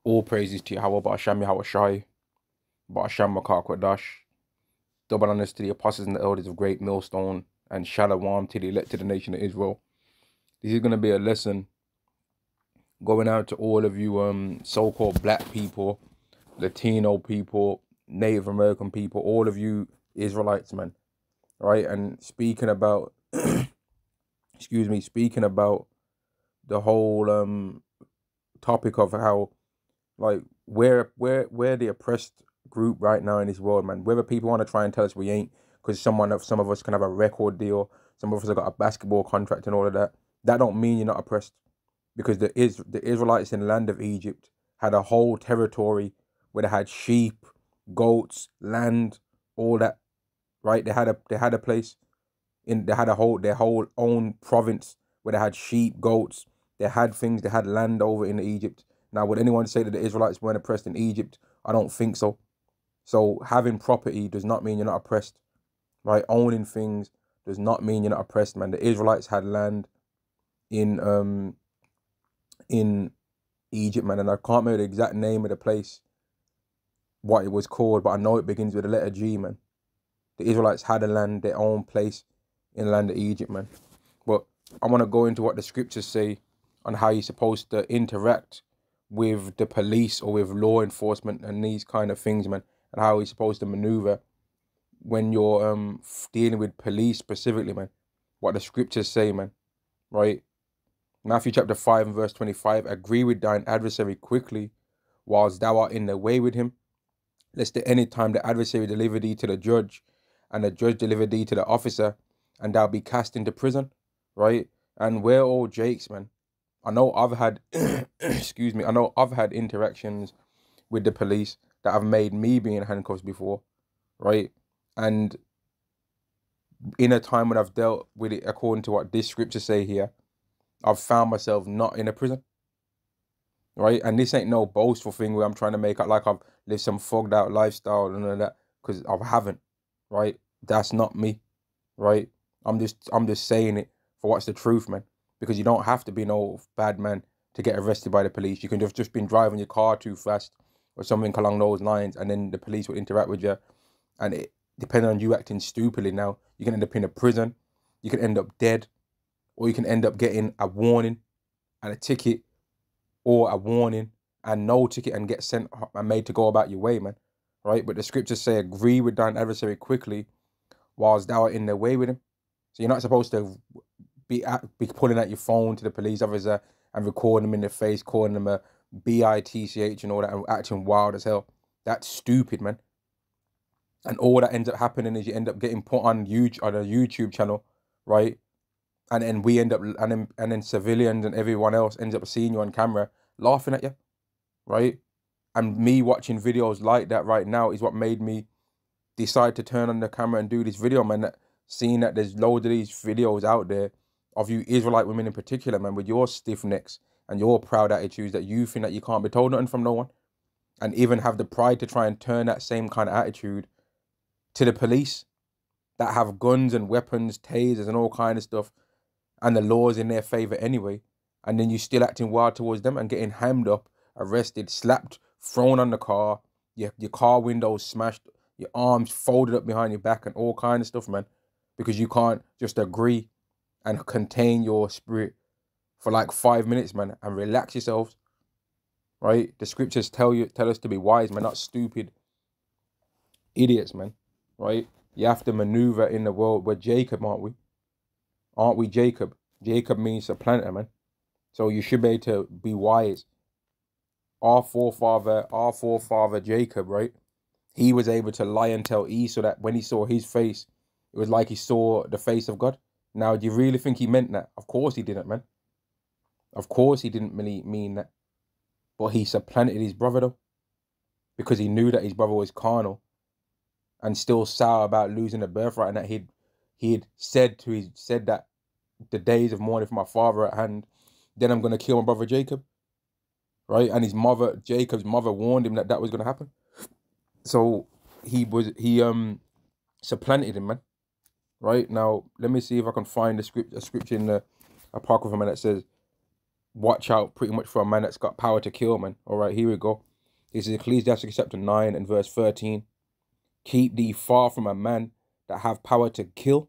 All praises to Yahweh, Ba'ashem Yahweh Shai, Ba'ashem Makar Kwadash. Double honors to the apostles and the elders of Great Millstone, and Shalom to the elected nation of Israel. This is going to be a lesson going out to all of you so-called black people, Latino people, Native American people, all of you Israelites, man. Right? And speaking about, speaking about the whole topic of how, like, we're the oppressed group right now in this world, man. Whether people want to try and tell us we ain't, because some of us can have a record deal, some of us have got a basketball contract and all of that. That don't mean you're not oppressed, because the Israelites in the land of Egypt had a whole territory where they had sheep, goats, land, all that. Right? They had a place they had their whole own province where they had sheep, goats. They had things. They had land over in Egypt. Now, would anyone say that the Israelites weren't oppressed in Egypt? I don't think so. So having property does not mean you're not oppressed, right? Owning things does not mean you're not oppressed, man. The Israelites had land in Egypt, man, and I can't remember the exact name of the place, what it was called, but I know it begins with the letter G, man. The Israelites had a land, their own place in the land of Egypt, man. But I want to go into what the scriptures say on how you're supposed to interact with the police or with law enforcement and these kind of things, man, and how you're supposed to maneuver when you're dealing with police specifically, man. What the scriptures say, man, right? Matthew chapter 5 and verse 25, agree with thine adversary quickly whilst thou art in the way with him, lest at any time the adversary deliver thee to the judge, and the judge deliver thee to the officer, and thou be cast into prison, right? And we're all Jakes, man. I know I've had, I know I've had interactions with the police that have made me be in handcuffs before, right? And in a time when I've dealt with it according to what this scripture say here, I've found myself not in a prison, right? And this ain't no boastful thing where I'm trying to make it like I've lived some fogged out lifestyle and all that, because I haven't, right? That's not me, right? I'm just saying it for what's the truth, man. Because you don't have to be no bad man to get arrested by the police. You can just been driving your car too fast or something along those lines, and then the police will interact with you. And it, depending on you acting stupidly now, you can end up in a prison, you can end up dead, or you can end up getting a warning and a ticket, or a warning and no ticket, and get sent and made to go about your way, man. Right? But the scriptures say, agree with thine adversary quickly whilst thou art in the way with him. So you're not supposed to be pulling out your phone to the police officer and recording them in the face, calling them a bitch and all that, and acting wild as hell. That's stupid, man. And all that ends up happening is you end up getting put on a YouTube channel, right? And then we end up, and then civilians and everyone else ends up seeing you on camera laughing at you, right? And me watching videos like that right now is what made me decide to turn on the camera and do this video, man. Seeing that there's loads of these videos out there of you Israelite women in particular, man, with your stiff necks and your proud attitudes, that you think that you can't be told nothing from no one, and even have the pride to try and turn that same kind of attitude to the police that have guns and weapons, tasers and all kind of stuff, and the law's in their favor anyway, and then you still acting wild towards them and getting hammed up, arrested, slapped, thrown on the car, your car windows smashed, your arms folded up behind your back and all kind of stuff, man, because you can't just agree and contain your spirit for like 5 minutes, man, and relax yourselves, right? The scriptures tell us to be wise, man, not stupid idiots, man, right? You have to maneuver in the world. We're Jacob, aren't we? Aren't we Jacob? Jacob means supplanter, man. So you should be able to be wise. Our forefather Jacob, right? He was able to lie and tell Esau that when he saw his face, it was like he saw the face of God. Now, do you really think he meant that? Of course he didn't, man. Of course he didn't really mean that. But he supplanted his brother, though, because he knew that his brother was carnal and still sour about losing the birthright, and that he'd said that the days of mourning for my father at hand, then I'm going to kill my brother Jacob, right? And his mother, Jacob's mother, warned him that that was going to happen. So he supplanted him, man. Right? Now, let me see if I can find a scripture in the Apocrypha, man, that says, watch out pretty much for a man that's got power to kill, man. All right, here we go. This is Ecclesiastes chapter 9 and verse 13. Keep thee far from a man that have power to kill.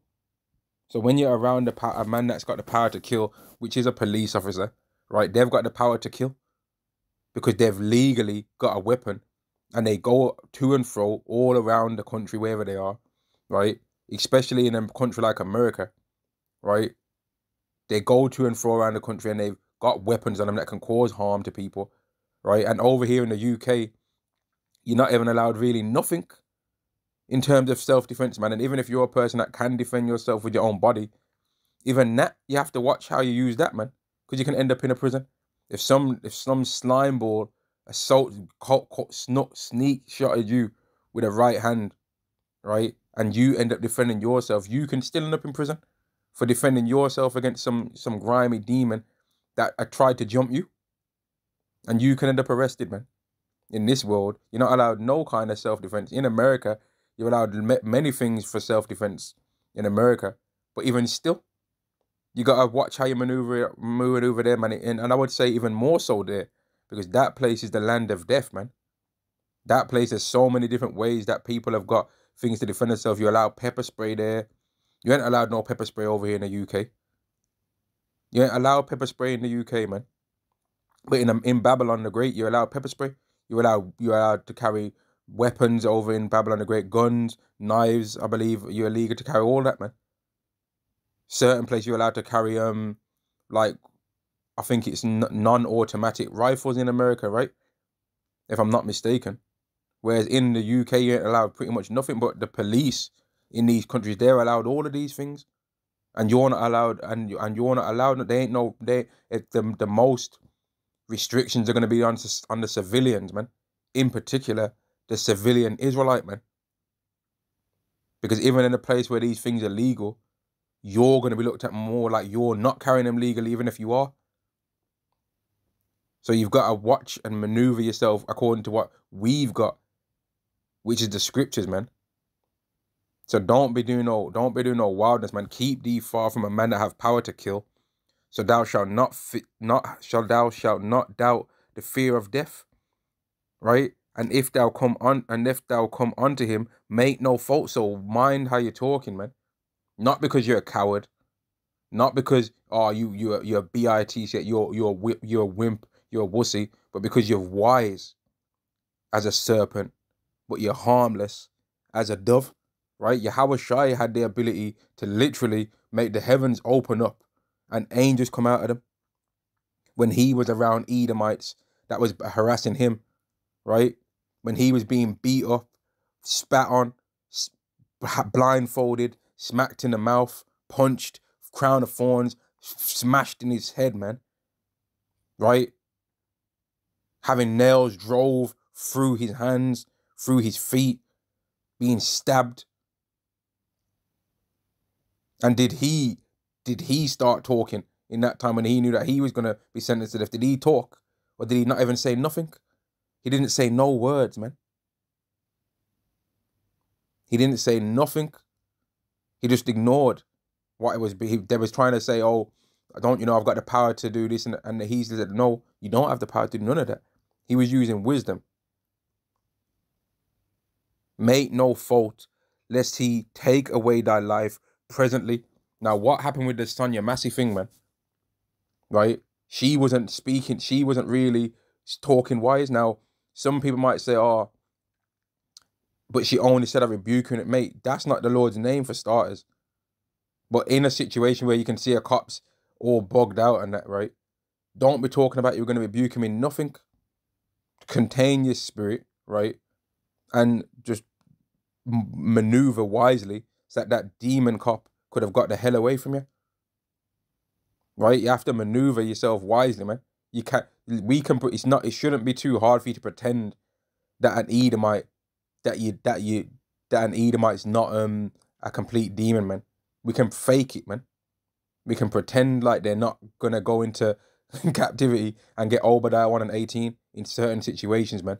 So when you're around a man that's got the power to kill, which is a police officer, right? They've got the power to kill because they've legally got a weapon and they go to and fro all around the country, wherever they are, right? Especially in a country like America, right? They go to and fro around the country and they've got weapons on them that can cause harm to people, right? And over here in the UK, you're not even allowed really nothing in terms of self-defense, man. And even if you're a person that can defend yourself with your own body, even that, you have to watch how you use that, man, because you can end up in a prison. If some slime ball sneak shot at you with a right hand, right, and you end up defending yourself, you can still end up in prison for defending yourself against some grimy demon that tried to jump you, and you can end up arrested, man. In this world, you're not allowed no kind of self-defense. In America, you're allowed many things for self-defense in America, but even still, you gotta watch how you maneuver there, man. And I would say even more so there, because that place is the land of death, man. That place has so many different ways that people have got things to defend themselves. You allow pepper spray there. You ain't allowed no pepper spray over here in the UK. You ain't allowed pepper spray in the UK, man. But in Babylon the Great, you allow pepper spray. You're allowed to carry weapons over in Babylon the Great, guns, knives. I believe you're illegal to carry all that, man. Certain places you're allowed to carry like I think it's non-automatic rifles in America, right? If I'm not mistaken. Whereas in the UK you ain't allowed pretty much nothing. But the police in these countries, they're allowed all of these things, and you're not allowed. And you're not allowed. They ain't no. The most restrictions are going to be on the civilians, man. In particular, the civilian Israelite, man. Because even in a place where these things are legal, you're going to be looked at more like you're not carrying them legally, even if you are. So you've got to watch and maneuver yourself according to what we've got, which is the scriptures, man. So don't be doing no wildness, man. Keep thee far from a man that have power to kill. So thou shalt not doubt the fear of death, right? And if thou come unto him, make no fault. So mind how you're talking, man. Not because you're a coward, not because you're a bitch, you're a wimp, you're a wussy, but because you're wise as a serpent, but you're harmless as a dove, right? Yahweh Shai had the ability to literally make the heavens open up and angels come out of them when he was around Edomites that was harassing him, right? When he was being beat up, spat on, blindfolded, smacked in the mouth, punched, crown of thorns, smashed in his head, man, right? Having nails drove through his hands, through his feet, being stabbed. And did he start talking in that time when he knew that he was going to be sentenced to death? Did he talk? Or did he not even say nothing? He didn't say no words, man. He didn't say nothing. He just ignored what it was. They was trying to say, oh, don't you know I've got the power to do this? And he said, no, you don't have the power to do none of that. He was using wisdom. Make no fault, lest he take away thy life presently. Now, what happened with the Sonia Massey thing, man? Right? She wasn't speaking. She wasn't really talking wise. Now, some people might say, oh, but she only said I rebuke you. Mate, that's not the Lord's name for starters. But in a situation where you can see a cop's all bogged out and that, right? Don't be talking about you're going to rebuke him in nothing. Contain your spirit, right? And just maneuver wisely so that demon cop could have got the hell away from you. Right? You have to maneuver yourself wisely, man. It shouldn't be too hard for you to pretend that an Edomite, that an Edomite's not a complete demon, man. We can fake it, man. We can pretend like they're not gonna go into captivity and get Obadiah 1 and 18 in certain situations, man.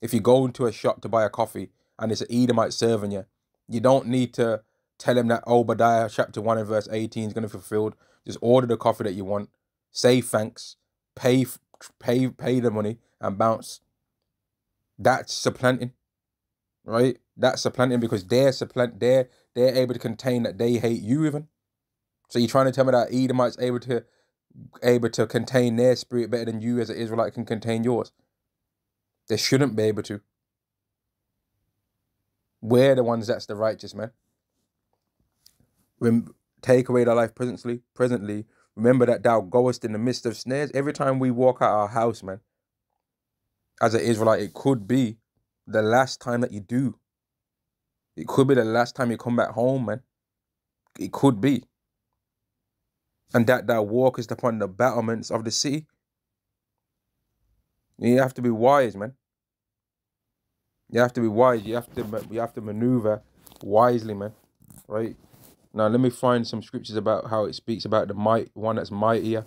If you go into a shop to buy a coffee and it's an Edomite serving you, you don't need to tell him that Obadiah chapter 1 and verse 18 is going to be fulfilled. Just order the coffee that you want, say thanks, pay the money and bounce. That's supplanting, right? That's supplanting because they're able to contain that they hate you even. So you're trying to tell me that Edomites able to contain their spirit better than you as an Israelite can contain yours? They shouldn't be able to. We're the ones that's the righteous, man. Take away thy life presently. Remember that thou goest in the midst of snares. Every time we walk out our house, man, as an Israelite, it could be the last time that you do. It could be the last time you come back home, man. It could be. And that thou walkest upon the battlements of the city. You have to be wise, man. You have to be wise. You have to maneuver wisely, man. Right? Now let me find some scriptures about how it speaks about the one that's mightier.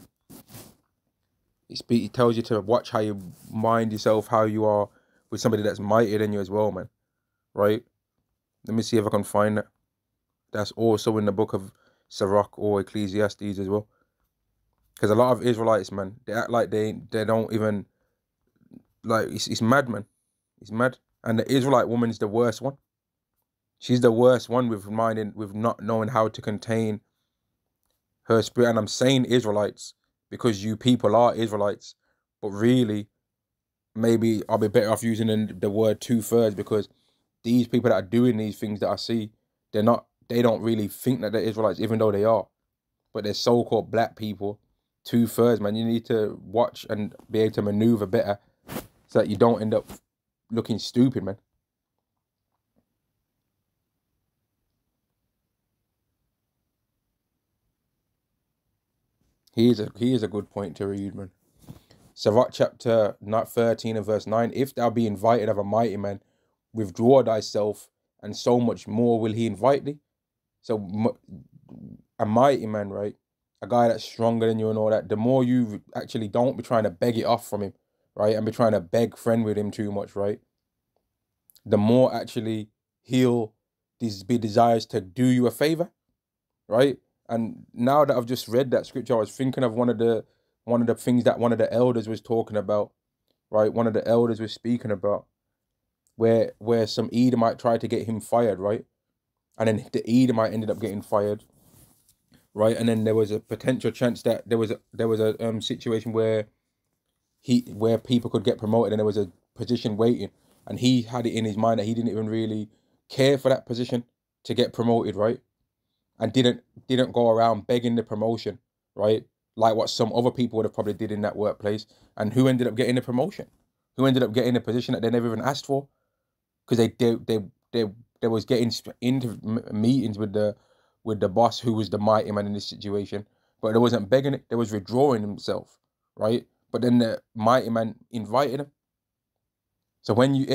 It tells you to watch how you mind yourself, how you are with somebody that's mightier than you as well, man. Right? Let me see if I can find that. That's also in the book of Sirach or Ecclesiastes as well. Because a lot of Israelites, man, they act like they don't even, like, it's mad, man. It's mad. And the Israelite woman is the worst one. She's the worst one with not knowing how to contain her spirit. And I'm saying Israelites because you people are Israelites. But really, maybe I'll be better off using the word 2/3 because these people that are doing these things that I see, they don't really think that they're Israelites, even though they are. But they're so-called black people. 2/3, man. You need to watch and be able to maneuver better so that you don't end up looking stupid, man. Here's a good point to read, man. Sirach chapter 13 and verse 9. If thou be invited of a mighty man, withdraw thyself, and so much more will he invite thee. So a mighty man, right? A guy that's stronger than you and all that, the more you actually don't be trying to beg it off from him, right? And be trying to beg friend with him too much, right? The more actually he'll be desires to do you a favor, right? And now that I've just read that scripture, I was thinking of one of the things that one of the elders was talking about, right? One of the elders was speaking about where some Edomite tried to get him fired, right? And then the Edomite ended up getting fired, right? And then there was a potential chance that there was a situation where people could get promoted, and there was a position waiting, and he had it in his mind that he didn't even really care for that position to get promoted, right? And didn't go around begging the promotion, right? Like what some other people would have probably did in that workplace. And who ended up getting the promotion? Who ended up getting a position that they never even asked for? Because they was getting into meetings with the boss, who was the mighty man in this situation, but they wasn't begging it. They was withdrawing himself, right? But then the mighty man invited him. So when you're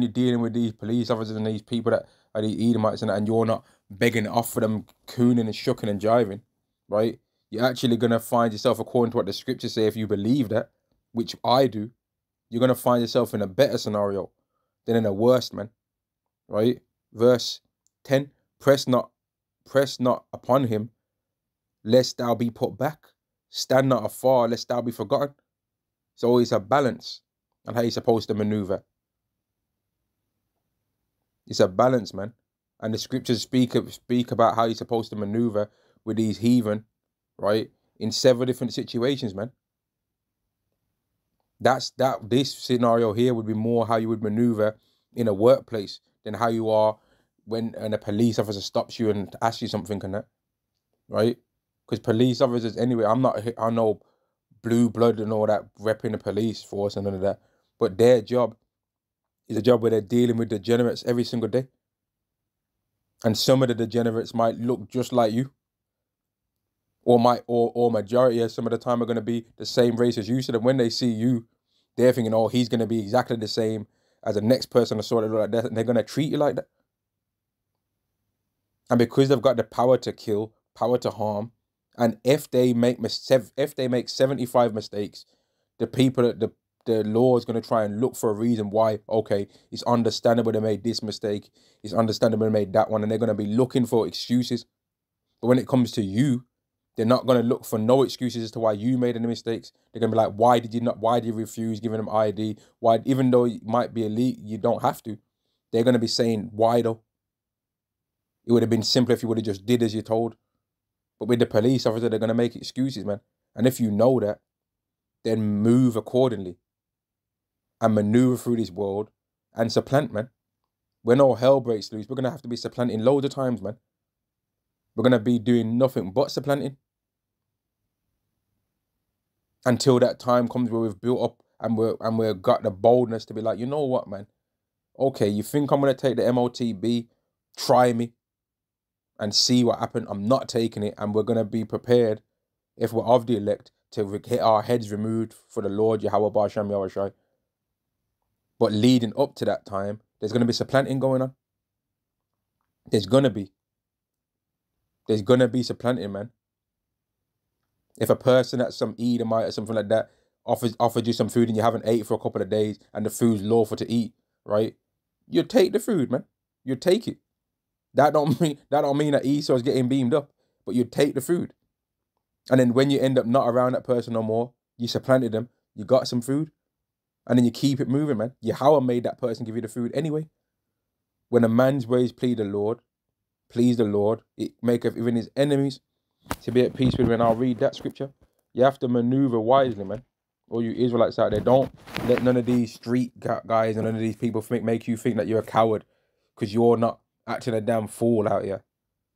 dealing with these police officers and these people that are the Edomites and you're not begging it off for them, cooning and shucking and jiving, right? You're actually gonna find yourself, according to what the scriptures say, if you believe that, which I do, you're gonna find yourself in a better scenario than in a worse, man. Right? Verse 10, press not upon him, lest thou be put back. Stand not afar, lest thou be forgotten. So it's a balance on how you're supposed to maneuver. It's a balance, man. And the scriptures speak about how you're supposed to maneuver with these heathen, right? In several different situations, man. This scenario here would be more how you would maneuver in a workplace than how you are when a police officer stops you and asks you something and that, right? Because police officers, anyway, I'm no blue blood and all that, repping the police force and none of that, but their job is a job where they're dealing with degenerates every single day. And some of the degenerates might look just like you, or majority of some of the time are going to be the same race as you. So that when they see you, they're thinking, oh, he's going to be exactly the same as the next person I saw that look like that, and they're going to treat you like that. And because they've got the power to kill, power to harm, and if they make 75 mistakes, the law is going to try and look for a reason why. Okay, it's understandable they made this mistake. It's understandable they made that one, and they're going to be looking for excuses. But when it comes to you, They're not going to look for no excuses as to why you made any mistakes. They're going to be like, why did you refuse giving them ID? Why, even though it might be elite, you don't have to. They're going to be saying, why though? It would have been simpler if you would have just did as you're told. But with the police officer, they're going to make excuses, man. And if you know that, then move accordingly and maneuver through this world and supplant, man. When all hell breaks loose, we're going to have to be supplanting loads of times, man. We're going to be doing nothing but supplanting until that time comes where we've built up and we've got the boldness to be like, you know what, man? Okay, you think I'm going to take the MOTB? Try me and see what happens. I'm not taking it, and we're going to be prepared, if we're of the elect, to get our heads removed for the Lord Yahweh Ba'Shem Yahushai. But leading up to that time, there's going to be supplanting going on. There's going to be supplanting, man. If a person at some Edomite or something like that offered you some food and you haven't ate for a couple of days and the food's lawful to eat, right? You take the food, man. You take it. That don't mean that Esau's getting beamed up, but you take the food. And then when you end up not around that person no more, you supplanted them, you got some food, and then you keep it moving, man. Yahweh made that person give you the food anyway. When a man's ways please the Lord, it maketh even his enemies to be at peace with him. And I'll read that scripture. You have to maneuver wisely, man. All you Israelites out there, don't let none of these street guys and none of these people make you think that you're a coward because you're not acting a damn fool out here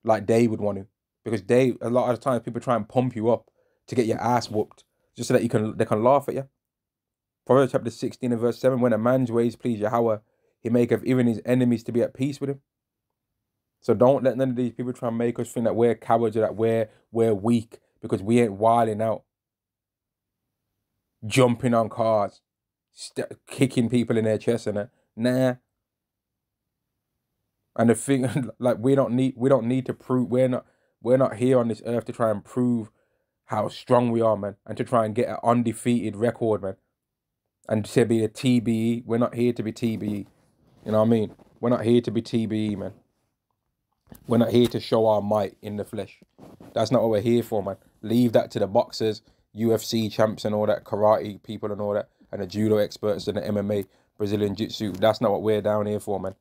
like they would want to. Because a lot of the times people try and pump you up to get your ass whooped just so that they can laugh at you. Proverbs chapter 16 and verse 7, when a man's ways please Yahweh, he maketh even his enemies to be at peace with him. So don't let none of these people try and make us think that we're cowards or that we're weak because we ain't wilding out, jumping on cars, kicking people in their chest and that. Nah. And the thing, like, we don't need to prove, we're not here on this earth to try and prove how strong we are, man, and to try and get an undefeated record, man, and to be a TBE. We're not here to be TBE. You know what I mean? We're not here to be TBE, man. We're not here to show our might in the flesh. That's not what we're here for, man. Leave that to the boxers, UFC champs and all that, karate people and all that, and the judo experts and the MMA, Brazilian jiu-jitsu. That's not what we're down here for, man.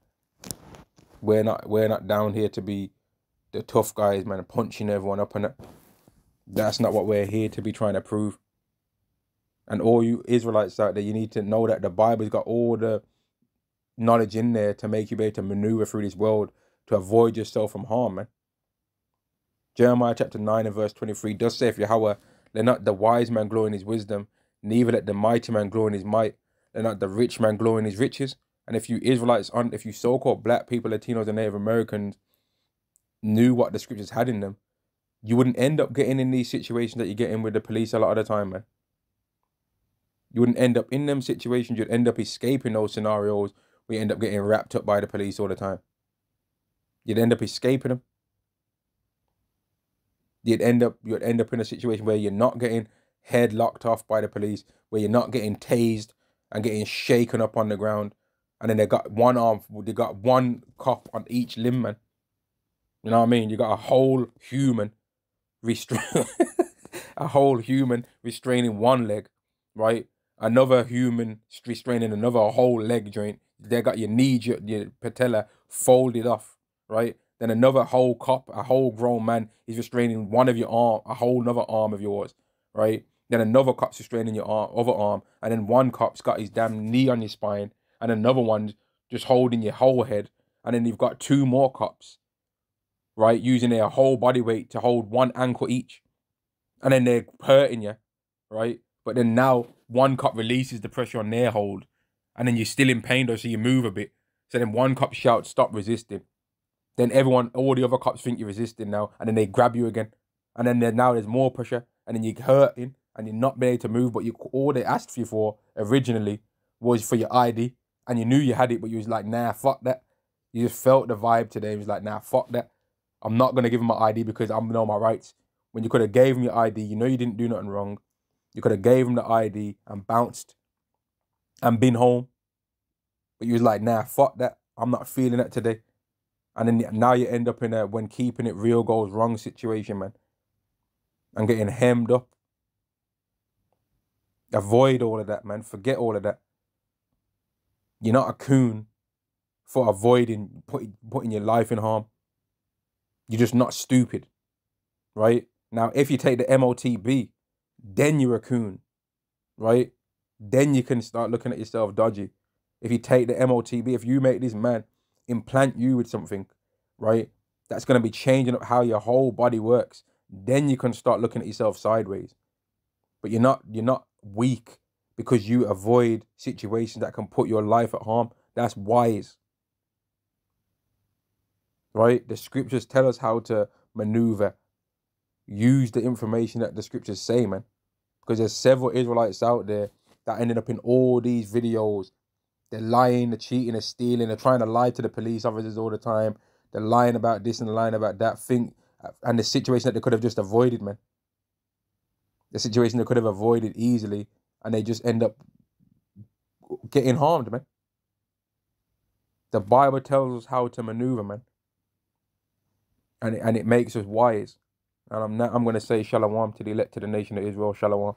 We're not down here to be the tough guys, man, punching everyone up and that. That's not what we're here to be trying to prove. And all you Israelites out there, you need to know that the Bible's got all the knowledge in there to make you be able to maneuver through this world to avoid yourself from harm, man. Jeremiah chapter 9 and verse 23 does say, if Yahweh, let not the wise man glory in his wisdom, neither let the mighty man glory in his might, let not the rich man glory in his riches. And if you Israelites, if you so-called black people, Latinos and Native Americans knew what the scriptures had in them, you wouldn't end up getting in these situations that you get in with the police a lot of the time, man. You wouldn't end up in them situations. You'd end up escaping those scenarios where you end up getting wrapped up by the police all the time. You'd end up escaping them. You'd end up in a situation where you're not getting head locked off by the police, where you're not getting tased and getting shaken up on the ground. And then they got one cop on each limb, man. You know what I mean? You got a whole human restraining one leg, right? Another human restraining another whole leg joint. They got your knee, your patella folded off, right? Then another whole cop, a whole grown man, is restraining one of your arm, a whole another arm of yours, right? Then another cop's restraining your other arm, and then one cop's got his damn knee on your spine, and another one's just holding your whole head, and then you've got two more cops, right, using their whole body weight to hold one ankle each, and then they're hurting you, right? But then now one cop releases the pressure on their hold, and then you're still in pain though, so you move a bit. So then one cop shouts, "Stop resisting." Then all the other cops think you're resisting now, and then they grab you again. And then now there's more pressure, and then you're hurting, and you're not being able to move, but all they asked you for originally was for your ID, and you knew you had it, but you was like, nah, fuck that. You just felt the vibe today. It was like, nah, fuck that. I'm not going to give him my ID because I know my rights. When you could have gave him your ID, you know you didn't do nothing wrong. You could have gave him the ID and bounced and been home. But you was like, nah, fuck that. I'm not feeling that today. And then now you end up in a when keeping it real goes wrong situation, man. and getting hemmed up. Avoid all of that, man. Forget all of that. You're not a coon for avoiding putting your life in harm. You're just not stupid, right? Now, if you take the MOTB, then you're a coon, right? Then you can start looking at yourself dodgy. If you take the MOTB, if you make this man implant you with something, right, that's going to be changing up how your whole body works, then you can start looking at yourself sideways. But you're not weak because you avoid situations that can put your life at harm. That's wise, right? The scriptures tell us how to maneuver. Use the information that the scriptures say, man. Because there's several Israelites out there that ended up in all these videos. They're lying, they're cheating, they're stealing, they're trying to lie to the police officers all the time. They're lying about this and lying about that thing. And the situation that they could have just avoided, man. The situation they could have avoided easily, and they just end up getting harmed, man. The Bible tells us how to maneuver, man. And it makes us wise. And I'm going to say shalom to the elect, to the nation of Israel, shalom.